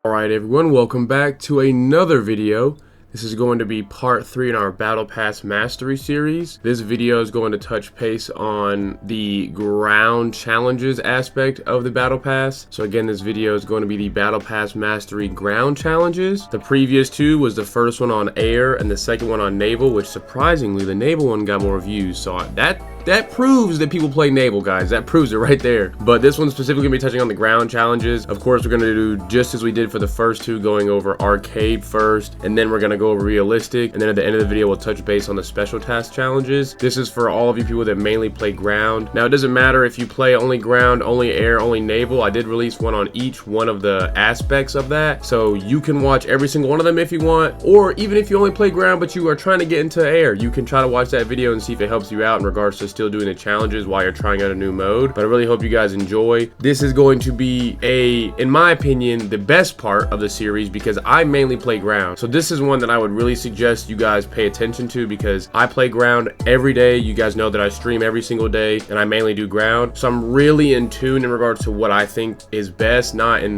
Alright everyone, welcome back to another video. This is going to be part 3 in our Battle Pass Mastery series. This video is going to touch base on the ground challenges aspect of the Battle Pass. So again, this video is going to be the Battle Pass Mastery ground challenges. The previous two was the first one on air and the second one on naval, which surprisingly the naval one got more views. So that proves that people play naval, guys. That proves it right there. But this one's specifically going to be touching on the ground challenges. Of course, we're going to do just as we did for the first two, going over arcade first, and then we're going to go over realistic, and then at the end of the video, we'll touch base on the special task challenges. This is for all of you people that mainly play ground. Now, it doesn't matter if you play only ground, only air, only naval. I did release one on each one of the aspects of that, so you can watch every single one of them if you want, or even if you only play ground but you are trying to get into air, you can try to watch that video and see if it helps you out in regards to still doing the challenges while you're trying out a new mode. But I really hope you guys enjoy. This is going to be in my opinion, the best part of the series because I mainly play ground. So this is one that I would really suggest you guys pay attention to because I play ground every day. You guys know that I stream every single day and I mainly do ground. So I'm really in tune in regards to what I think is best, not in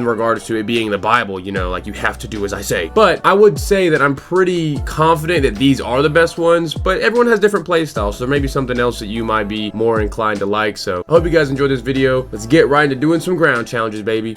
regards to it being the Bible, you know, like you have to do as I say. But I would say that I'm pretty confident that these are the best ones, but everyone has different play styles. So there may be something else that you might be more inclined to like. So I hope you guys enjoyed this video. Let's get right into doing some ground challenges, baby.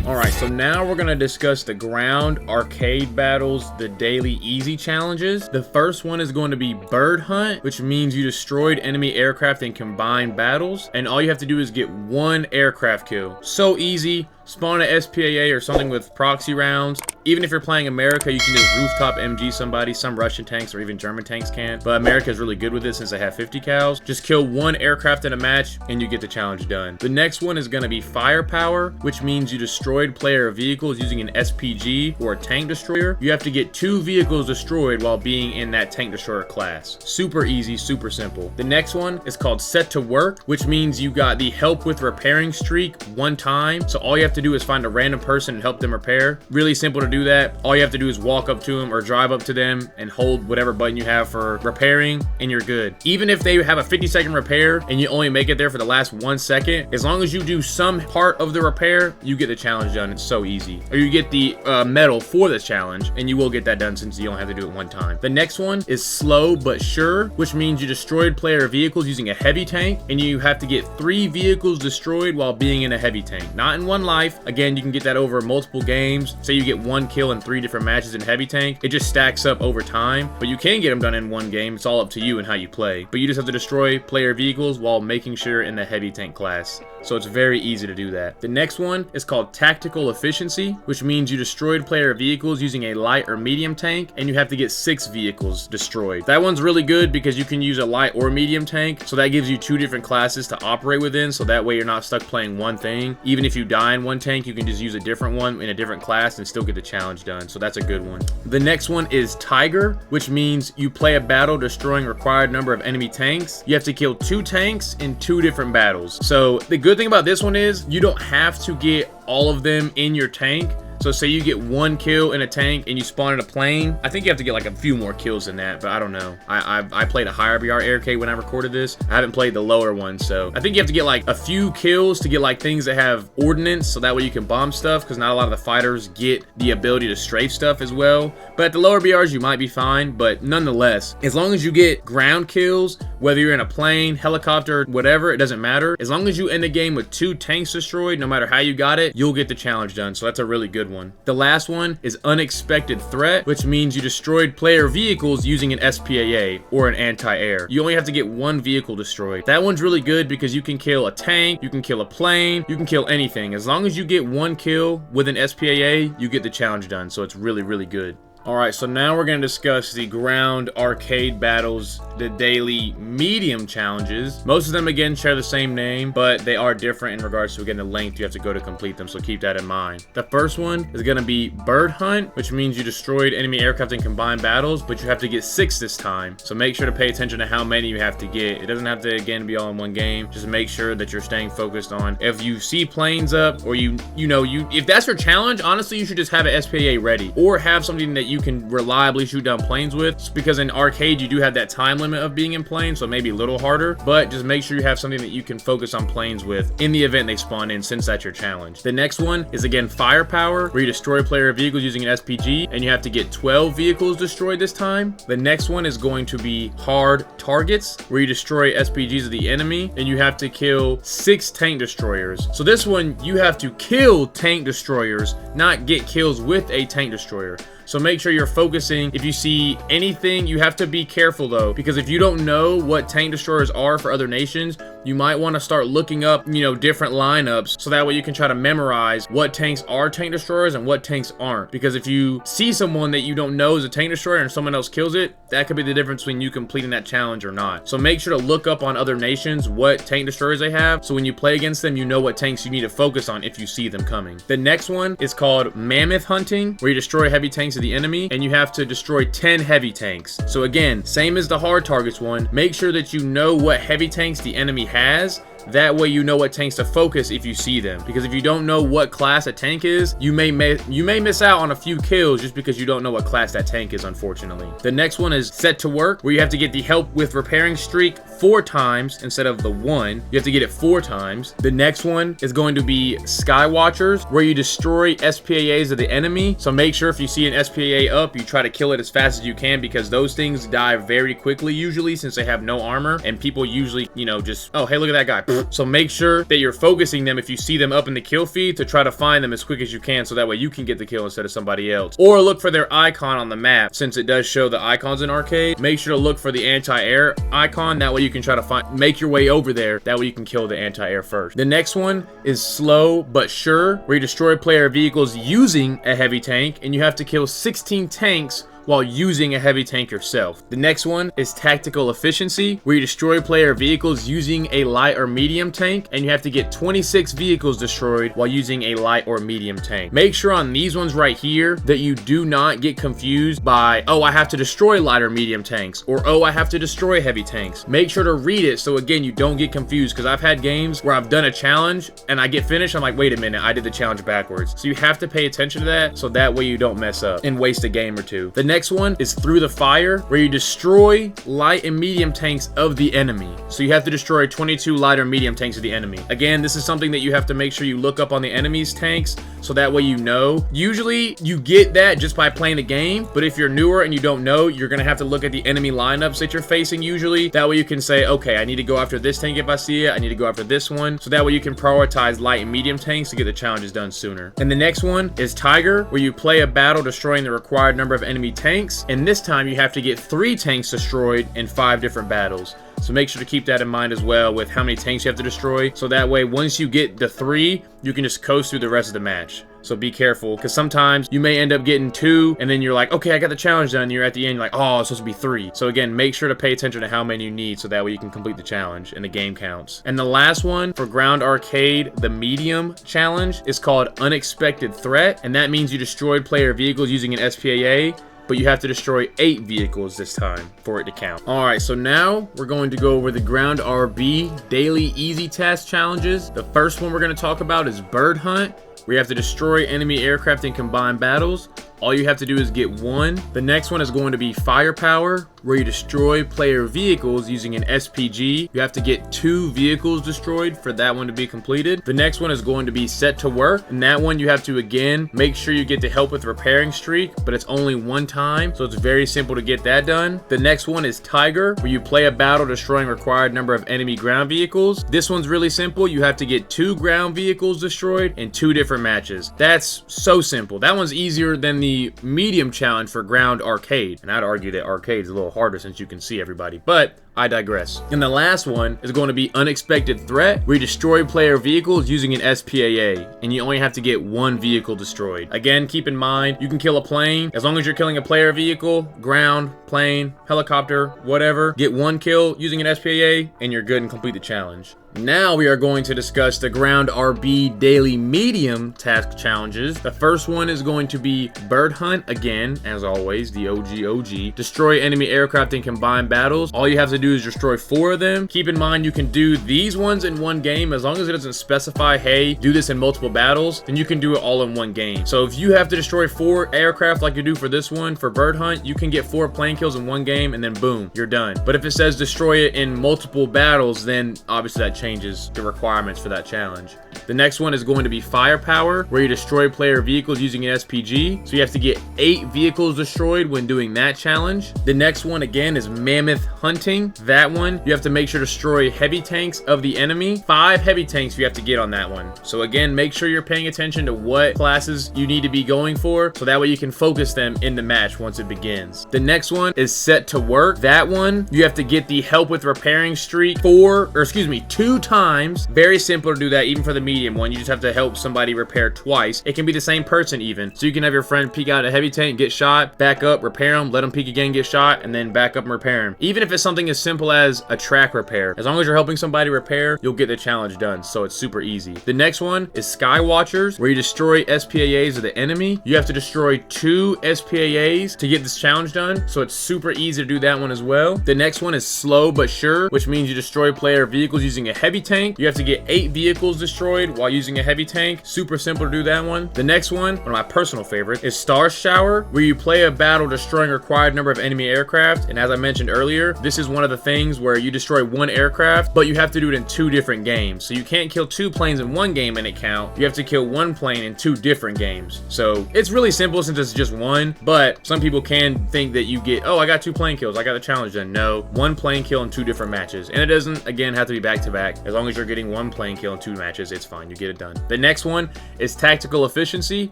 Alright, so now we're going to discuss the ground arcade battles, the daily easy challenges. The first one is going to be bird hunt, which means you destroyed enemy aircraft in combined battles, and all you have to do is get one aircraft kill. So easy. Spawn a SPAA or something with proxy rounds. Even if you're playing America, you can just rooftop MG somebody. Some Russian tanks or even German tanks can. But America is really good with it since they have 50 cals. Just kill one aircraft in a match and you get the challenge done. The next one is going to be firepower, which means you destroyed player vehicles using an SPG or a tank destroyer. You have to get 2 vehicles destroyed while being in that tank destroyer class. Super easy, super simple. The next one is called set to work, which means you got the help with repairing streak one time. So all you have to do is find a random person and help them repair. Really simple to do that. All you have to do is walk up to them or drive up to them and hold whatever button you have for repairing and you're good. Even if they have a 50-second repair and you only make it there for the last 1 second, as long as you do some part of the repair, you get the challenge done. It's so easy. Or you get the medal for this challenge and you will get that done since you don't have to do it one time. The next one is slow but sure, which means you destroyed player vehicles using a heavy tank and you have to get 3 vehicles destroyed while being in a heavy tank. Not in one life. Again, you can get that over multiple games. Say you get 1 kill in 3 different matches in heavy tank. It just stacks up over time, but you can get them done in one game. It's all up to you and how you play. But you just have to destroy player vehicles while making sure in the heavy tank class. So it's very easy to do that. The next one is called tactical efficiency, which means you destroyed player vehicles using a light or medium tank and you have to get 6 vehicles destroyed. That one's really good because you can use a light or medium tank. So that gives you 2 different classes to operate within. So that way you're not stuck playing one thing. Even if you die in one tank, you can just use a different one in a different class and still get the challenge done. So that's a good one. The next one is Tiger, which means you play a battle destroying required number of enemy tanks. You have to kill 2 tanks in 2 different battles. So the good thing about this one is you don't have to get all of them in your tank. So say you get 1 kill in a tank and you spawn in a plane. I think you have to get like a few more kills than that, but I don't know. I played a higher BR aircade when I recorded this. I haven't played the lower one, so I think you have to get like a few kills to get like things that have ordnance, so that way you can bomb stuff, because not a lot of the fighters get the ability to strafe stuff as well. But at the lower BRs, you might be fine, but nonetheless, as long as you get ground kills, whether you're in a plane, helicopter, whatever, it doesn't matter. As long as you end the game with 2 tanks destroyed, no matter how you got it, you'll get the challenge done. So that's a really good one. The last one is unexpected threat, which means you destroyed player vehicles using an SPAA or an anti-air. You only have to get 1 vehicle destroyed. That one's really good because you can kill a tank, you can kill a plane, you can kill anything. As long as you get 1 kill with an SPAA, you get the challenge done. So it's really, really good. Alright, so now we're going to discuss the ground arcade battles, the daily medium challenges. Most of them, again, share the same name, but they are different in regards to, again, the length you have to go to complete them, so keep that in mind. The first one is going to be bird hunt, which means you destroyed enemy aircraft in combined battles, but you have to get 6 this time. So make sure to pay attention to how many you have to get. It doesn't have to, again, be all in one game. Just make sure that you're staying focused on, if you see planes up, or if that's your challenge, honestly, you should just have an SPA ready, or have something that you can reliably shoot down planes with. It's because in arcade, you do have that time limit of being in planes, so maybe a little harder, but just make sure you have something that you can focus on planes with in the event they spawn in, since that's your challenge. The next one is again firepower, where you destroy player vehicles using an SPG, and you have to get 12 vehicles destroyed this time. The next one is going to be hard targets, where you destroy SPGs of the enemy, and you have to kill 6 tank destroyers. So this one, you have to kill tank destroyers, not get kills with a tank destroyer. So make sure you're focusing. If you see anything, you have to be careful though, because if you don't know what tank destroyers are for other nations, you might want to start looking up, different lineups, so that way you can try to memorize what tanks are tank destroyers and what tanks aren't. Because if you see someone that you don't know is a tank destroyer and someone else kills it, that could be the difference between you completing that challenge or not. So make sure to look up on other nations what tank destroyers they have, so when you play against them, you know what tanks you need to focus on if you see them coming. The next one is called mammoth hunting, where you destroy heavy tanks of the enemy, and you have to destroy 10 heavy tanks. So again, same as the hard targets one, make sure that you know what heavy tanks the enemy has. That way you know what tanks to focus if you see them. Because if you don't know what class a tank is, you may miss out on a few kills just because you don't know what class that tank is, unfortunately. The next one is set to work, where you have to get the help with repairing streak 4 times instead of the 1. You have to get it 4 times. The next one is going to be Sky Watchers, where you destroy SPAAs of the enemy. So make sure if you see an SPAA up, you try to kill it as fast as you can, because those things die very quickly usually, since they have no armor, and people usually, just, oh, hey, look at that guy. So make sure that you're focusing them if you see them up in the kill feed, to try to find them as quick as you can, so that way you can get the kill instead of somebody else. Or look for their icon on the map, since it does show the icons in arcade. Make sure to look for the anti-air icon, that way you can try to make your way over there, that way you can kill the anti-air first. The next one is slow but sure, where you destroy player vehicles using a heavy tank, and you have to kill 16 tanks while using a heavy tank yourself. The next one is tactical efficiency, where you destroy player vehicles using a light or medium tank, and you have to get 26 vehicles destroyed while using a light or medium tank. Make sure on these ones right here that you do not get confused by, oh, I have to destroy light or medium tanks, or oh, I have to destroy heavy tanks. Make sure to read it, so again, you don't get confused, because I've had games where I've done a challenge and I get finished, I'm like, wait a minute, I did the challenge backwards. So you have to pay attention to that, so that way you don't mess up and waste a game or two. The next one is through the fire, where you destroy light and medium tanks of the enemy. So you have to destroy 22 light or medium tanks of the enemy. Again, this is something that you have to make sure you look up on the enemy's tanks, so that way you know. Usually you get that just by playing the game, but if you're newer and you don't know, you're gonna have to look at the enemy lineups that you're facing usually. That way you can say, okay, I need to go after this tank if I see it, I need to go after this one. So that way you can prioritize light and medium tanks to get the challenges done sooner. And the next one is Tiger, where you play a battle destroying the required number of enemy tanks, and this time you have to get 3 tanks destroyed in 5 different battles. So make sure to keep that in mind as well, with how many tanks you have to destroy. So that way, once you get the 3, you can just coast through the rest of the match. So be careful, because sometimes you may end up getting 2, and then you're like, okay, I got the challenge done. And you're at the end, you're like, oh, it's supposed to be 3. So again, make sure to pay attention to how many you need, so that way you can complete the challenge and the game counts. And the last one for Ground Arcade, the medium challenge, is called Unexpected Threat. And that means you destroyed player vehicles using an SPAA, but you have to destroy 8 vehicles this time for it to count. All right, so now we're going to go over the Ground RB Daily Easy Task Challenges. The first one we're going to talk about is Bird Hunt, where you have to destroy enemy aircraft in combined battles. All you have to do is get 1. The next one is going to be Firepower, where you destroy player vehicles using an SPG. You have to get 2 vehicles destroyed for that one to be completed. The next one is going to be Set to Work, and that one you have to, again, make sure you get the help with repairing streak, but it's only 1 time, so it's very simple to get that done. The next one is Tiger, where you play a battle destroying required number of enemy ground vehicles. This one's really simple. You have to get 2 ground vehicles destroyed in 2 different matches. That's so simple. That one's easier than the medium challenge for Ground Arcade, and I'd argue that Arcade's a little harder since you can see everybody, but I digress. And the last one is going to be Unexpected Threat, where you destroy player vehicles using an SPAA, and you only have to get 1 vehicle destroyed. Again, keep in mind, you can kill a plane. As long as you're killing a player vehicle, ground, plane, helicopter, whatever, get 1 kill using an SPAA, and you're good and complete the challenge. Now we are going to discuss the Ground RB Daily Medium Task Challenges. The first one is going to be Bird Hunt, again, as always, the OG. Destroy enemy aircraft in combined battles. All you have to do is destroy 4 of them. Keep in mind, you can do these ones in one game. As long as it doesn't specify, hey, do this in multiple battles, then you can do it all in one game. So if you have to destroy 4 aircraft like you do for this one, for bird hunt, you can get 4 plane kills in one game and then boom, you're done. But if it says destroy it in multiple battles, then obviously that changes the requirements for that challenge. The next one is going to be firepower, where you destroy player vehicles using an SPG. So you have to get 8 vehicles destroyed when doing that challenge. The next one again is mammoth hunting. That one, you have to make sure to destroy heavy tanks of the enemy. 5 heavy tanks you have to get on that one. So again, make sure you're paying attention to what classes you need to be going for, so that way you can focus them in the match once it begins. The next one is set to work. That one, you have to get the help with repairing streak 2 times. Very simple to do that, even for the medium one. You just have to help somebody repair twice. It can be the same person even. So you can have your friend peek out a heavy tank, get shot, back up, repair them, let them peek again, get shot, and then back up and repair them. Even if it's something as simple as a track repair, as long as you're helping somebody repair, you'll get the challenge done. So it's super easy. The next one is Sky Watchers, where you destroy SPAAs of the enemy. You have to destroy 2 SPAAs to get this challenge done. So it's super easy to do that one as well. The next one is Slow But Sure, which means you destroy player vehicles using a heavy tank. You have to get 8 vehicles destroyed while using a heavy tank. Super simple to do that one. The next one of my personal favorites, is Star Shower, where you play a battle destroying a required number of enemy aircraft. And as I mentioned earlier, this is one of the things where you destroy 1 aircraft, but you have to do it in 2 different games. So you can't kill 2 planes in one game and it count. You have to kill 1 plane in 2 different games. So it's really simple since it's just 1, but some people can think that you get, oh, I got 2 plane kills, I got the challenge done. No, 1 plane kill in 2 different matches. And it doesn't, again, have to be back to back. As long as you're getting 1 plane kill in 2 matches, it's fine. You get it done. The next one is Tactical Efficiency,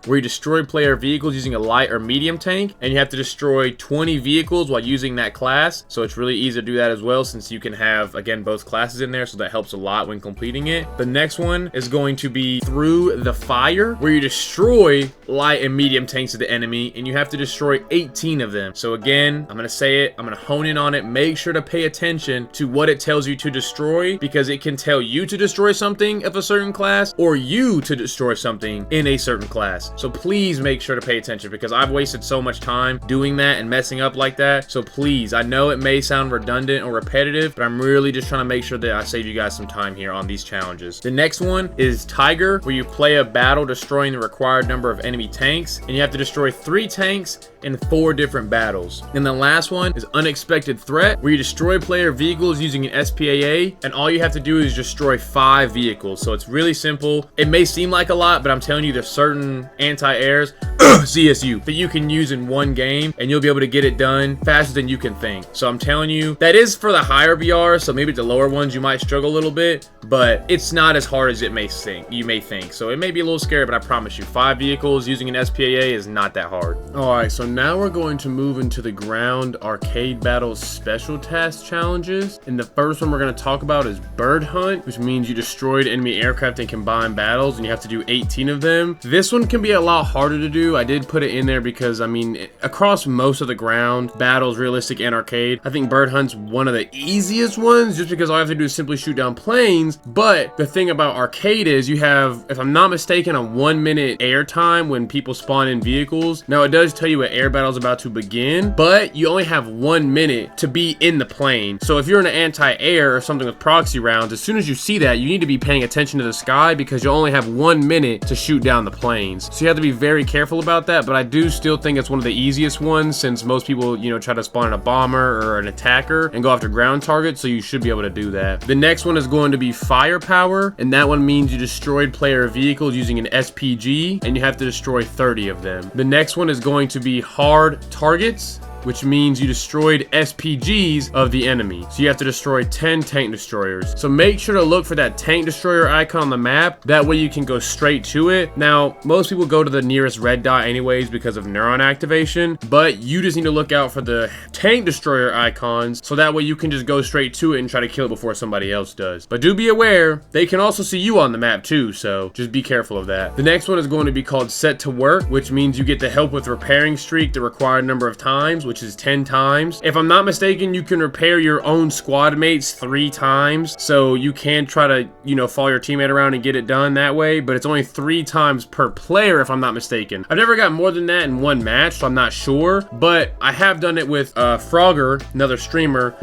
where you destroy player vehicles using a light or medium tank, and you have to destroy 20 vehicles while using that class. So it's really easy to do that as well, since you can have, again, both classes in there, so that helps a lot when completing it. The next one is going to be Through the Fire, where you destroy light and medium tanks of the enemy, and you have to destroy 18 of them. So again, I'm gonna say it, I'm gonna hone in on it. Make sure to pay attention to what it tells you to destroy, because it can tell you to destroy something of a certain class, or you to destroy something in a certain class. So please make sure to pay attention, because I've wasted so much time doing that and messing up like that. So please, I know it may sound redundant or repetitive, but I'm really just trying to make sure that I save you guys some time here on these challenges. The next one is Tiger, where you play a battle destroying the required number of enemy tanks, and you have to destroy 3 tanks in 4 different battles. And the last one is Unexpected Threat, where you destroy player vehicles using an SPAA, and all you have to do is destroy 5 vehicles. So it's really simple. It may seem like a lot, but I'm telling you, there's certain anti-airs CSU that you can use in one game, and you'll be able to get it done faster than you can think. So I'm telling you, that is for the higher BR, so maybe the lower ones you might struggle a little bit, but it's not as hard as it may think. You may think. So it may be a little scary, but I promise you, 5 vehicles using an SPAA is not that hard. Alright, so now we're going to move into the ground arcade battles special task challenges. And the first one we're going to talk about is Bird Hunt, which means you destroyed enemy aircraft in combined battles, and you have to do 18 of them. This one can be a lot harder to do. I did put it in there because, I mean, across most of the ground battles, realistic and arcade, I think Bird Hunt's one of the easiest ones, just because all I have to do is simply shoot down planes. But the thing about arcade is you have, if I'm not mistaken, a 1 minute air time when people spawn in vehicles. Now, it does tell you what air battle is about to begin, but you only have 1 minute to be in the plane. So if you're in an anti-air or something with proxy rounds, as soon as you see that, you need to be paying attention to the sky, because you only have 1 minute to shoot down the planes. So you have to be very careful about that, but I do still think it's one of the easiest ones, since most people, you know, try to spawn in a bomber or an attacker and go after ground targets, so you should be able to do that. The next one is going to be Firepower, and that one means you destroyed player vehicles using an SPG, and you have to destroy 30 of them. The next one is going to be Hard Targets, which means you destroyed SPGs of the enemy. So you have to destroy 10 tank destroyers. So make sure to look for that tank destroyer icon on the map. That way you can go straight to it. Now, most people go to the nearest red dot anyways because of neuron activation, but you just need to look out for the tank destroyer icons, so that way you can just go straight to it and try to kill it before somebody else does. But do be aware, they can also see you on the map too, so just be careful of that. The next one is going to be called Set to Work, which means you get the help with repairing streak the required number of times, which is 10 times. If I'm not mistaken, you can repair your own squad mates 3 times. So you can try to, you know, follow your teammate around and get it done that way, but it's only 3 times per player if I'm not mistaken. I've never got more than that in one match, so I'm not sure, but I have done it with Frogger, another streamer.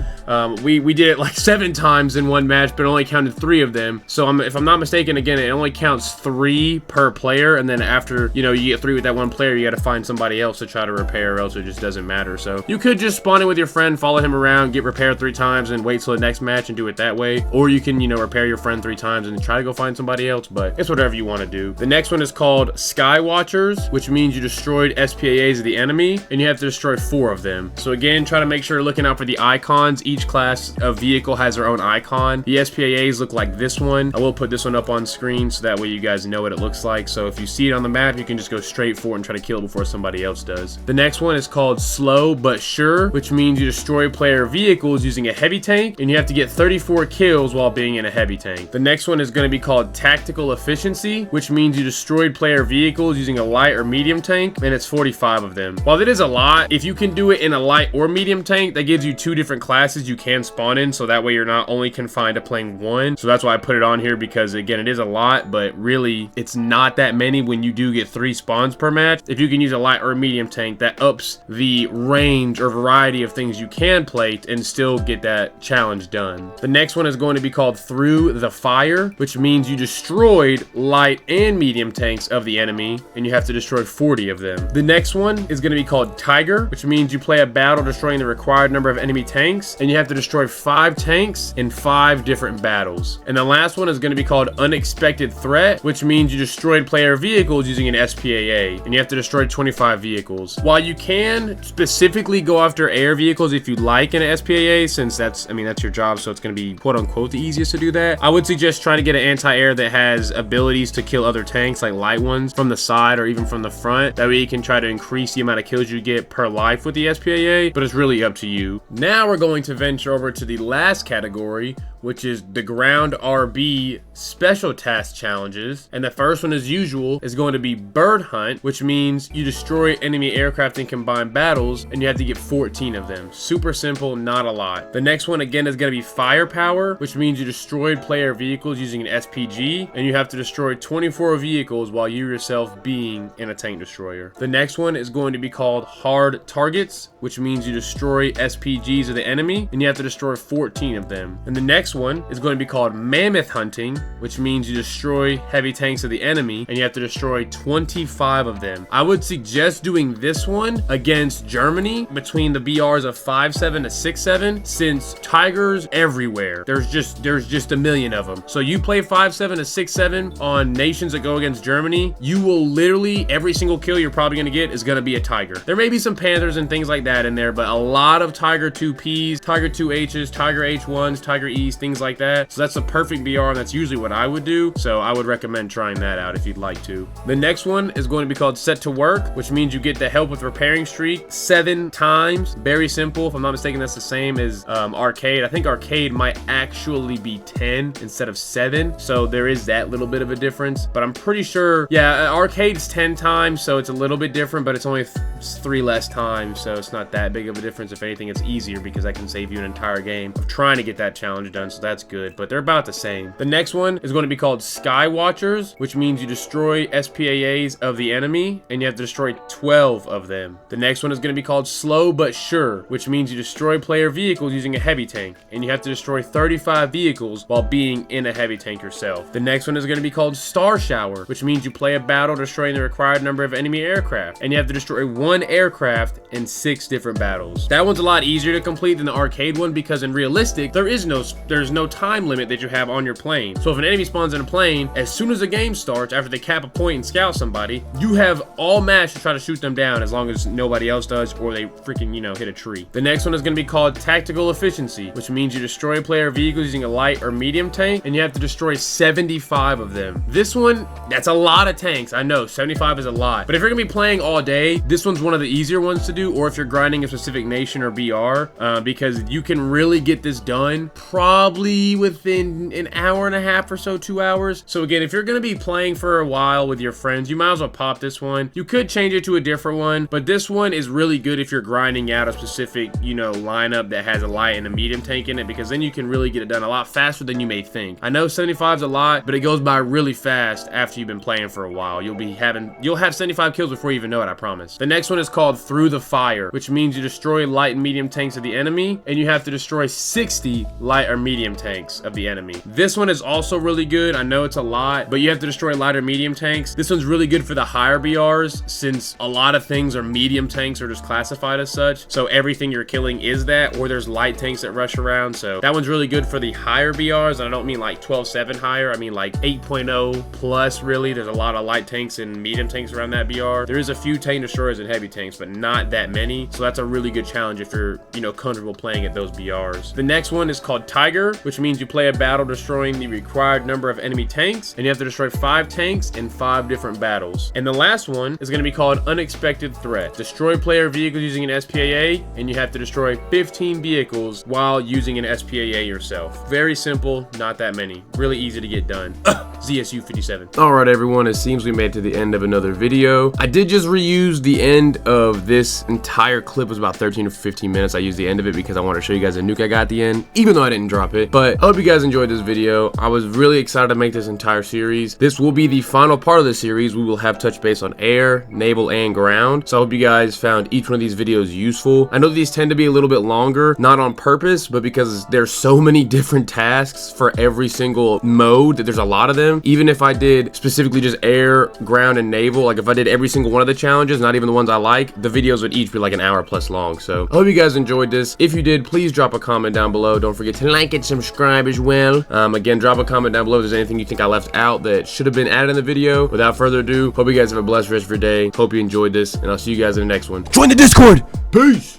We did it like 7 times in one match, but only counted 3 of them. So if I'm not mistaken, again, it only counts 3 per player, and then after, you know, you get 3 with that one player, you got to find somebody else to try to repair, or else it just doesn't matter. So you could just spawn in with your friend, follow him around, get repaired 3 times, and wait till the next match and do it that way. Or you can, you know, repair your friend 3 times and try to go find somebody else, but it's whatever you want to do. The next one is called Sky Watchers, which means you destroyed SPAAs of the enemy, and you have to destroy 4 of them. So again, try to make sure you're looking out for the icons. Each class of vehicle has their own icon. The SPAAs look like this one. I will put this one up on screen so that way you guys know what it looks like. So if you see it on the map, you can just go straight for it and try to kill it before somebody else does. The next one is called Slow But Sure, which means you destroy player vehicles using a heavy tank, and you have to get 34 kills while being in a heavy tank. The next one is going to be called Tactical Efficiency, which means you destroyed player vehicles using a light or medium tank, and it's 45 of them. While that is a lot, if you can do it in a light or medium tank, that gives you 2 different classes you can spawn in, so that way you're not only confined to playing one. So that's why I put it on here, because again, it is a lot, but really it's not that many when you do get 3 spawns per match. If you can use a light or a medium tank, that ups the range or variety of things you can play and still get that challenge done. The next one is going to be called Through the Fire, which means you destroyed light and medium tanks of the enemy, and you have to destroy 40 of them. The next one is going to be called Tiger, which means you play a battle destroying the required number of enemy tanks, and you have to destroy 5 tanks in 5 different battles. And the last one is going to be called Unexpected Threat, which means you destroyed player vehicles using an SPAA, and you have to destroy 25 vehicles. While you can specifically go after air vehicles if you like in an SPAA, since that's, I mean, that's your job, so it's going to be quote unquote the easiest to do that, I would suggest trying to get an anti-air that has abilities to kill other tanks, like light ones, from the side or even from the front. That way you can try to increase the amount of kills you get per life with the SPAA, but it's really up to you. Now we're going to venture over to the last category, which is the Ground RB Special Task Challenges. And the first one, as usual, is going to be Bird Hunt, which means you destroy enemy aircraft in combined battles, and you have to get 14 of them. Super simple, not a lot. The next one, again, is going to be Firepower, which means you destroyed player vehicles using an SPG, and you have to destroy 24 vehicles while you yourself being in a tank destroyer. The next one is going to be called Hard Targets, which means you destroy SPGs of the enemy, and you have to destroy 14 of them. And the next one is going to be called Mammoth Hunting, which means you destroy heavy tanks of the enemy, and you have to destroy 25 of them. I would suggest doing this one against Germany between the BRs of 5.7 to 6.7, since Tigers everywhere. There's just a million of them. So you play 5.7 to 6.7 on nations that go against Germany, you will literally, every single kill you're probably going to get is going to be a Tiger. There may be some Panthers and things like that in there, but a lot of Tiger 2Ps, Tiger 2Hs, Tiger H1s, Tiger Es, things like that. So that's a perfect BR, and that's usually what I would do. So I would recommend trying that out if you'd like to. The next one is going to be called Set to Work, which means you get the help with repairing streak 7 times. Very simple. If I'm not mistaken, that's the same as Arcade. I think Arcade might actually be 10 instead of 7. So there is that little bit of a difference, but I'm pretty sure, yeah, Arcade's 10 times, so it's a little bit different, but it's only 3 less times, so it's not that big of a difference. If anything, it's easier because I can save you an entire game of trying to get that challenge done, so that's good, but they're about the same. The next one is going to be called Sky Watchers, which means you destroy SPAAs of the enemy, and you have to destroy 12 of them. The next one is going to be called Slow But Sure, which means you destroy player vehicles using a heavy tank, and you have to destroy 35 vehicles while being in a heavy tank yourself. The next one is going to be called Star Shower, which means you play a battle destroying the required number of enemy aircraft, and you have to destroy 1 aircraft in 6 different battles. That one's a lot easier to complete than the Arcade one, because in realistic, there's no time limit that you have on your plane. So if an enemy spawns in a plane, as soon as the game starts, after they cap a point and scout somebody, you have all match to try to shoot them down, as long as nobody else does, or they freaking, you know, hit a tree. The next one is going to be called Tactical Efficiency, which means you destroy player vehicles using a light or medium tank, and you have to destroy 75 of them. This one, that's a lot of tanks. I know 75 is a lot, but if you're gonna be playing all day, this one's one of the easier ones to do, or if you're grinding a specific nation or BR, because you can really get this done probably within an hour and a half or so, 2 hours. So again, if you're gonna be playing for a while with your friends, you might as well pop this one. You could change it to a different one, but this one is really good good if you're grinding out a specific, you know, lineup that has a light and a medium tank in it, because then you can really get it done a lot faster than you may think. I know 75's a lot, but it goes by really fast after you've been playing for a while. You'll have 75 kills before you even know it, I promise. The next one is called Through the Fire, which means you destroy light and medium tanks of the enemy, and you have to destroy 60 light or medium tanks of the enemy. This one is also really good. I know it's a lot, but you have to destroy light or medium tanks. This one's really good for the higher BRs, since a lot of things are medium tanks or just classified as such. So everything you're killing is that, or there's light tanks that rush around. So that one's really good for the higher BRs, and I don't mean like 12-7 higher. I mean like 8.0 plus, really. There's a lot of light tanks and medium tanks around that BR. There is a few tank destroyers and heavy tanks, but not that many. So that's a really good challenge if you're, you know, comfortable playing at those BRs. The next one is called Tiger, which means you play a battle destroying the required number of enemy tanks, and you have to destroy 5 tanks in 5 different battles. And the last one is going to be called Unexpected Threat. Destroy player vehicles using an SPAA, and you have to destroy 15 vehicles while using an SPAA yourself. Very simple, not that many. Really easy to get done. ZSU 57. Alright everyone, it seems we made it to the end of another video. I did just reuse the end of this entire clip. It was about 13 or 15 minutes. I used the end of it because I want to show you guys a nuke I got at the end, even though I didn't drop it. But I hope you guys enjoyed this video. I was really excited to make this entire series. This will be the final part of the series. We will have touch base on air, naval, and ground. So I hope you guys found each one of these videos useful. I know these tend to be a little bit longer, not on purpose, but because there's so many different tasks for every single mode that there's a lot of them. Even if I did specifically just air, ground, and naval, like if I did every single one of the challenges, not even the ones I like, the videos would each be like an hour plus long. So I hope you guys enjoyed this. If you did, please drop a comment down below. Don't forget to like and subscribe as well. Again, drop a comment down below if there's anything you think I left out that should have been added in the video. Without further ado, hope you guys have a blessed rest of your day. Hope you enjoyed this, and I'll see you guys in the next one. Join the Discord! Peace!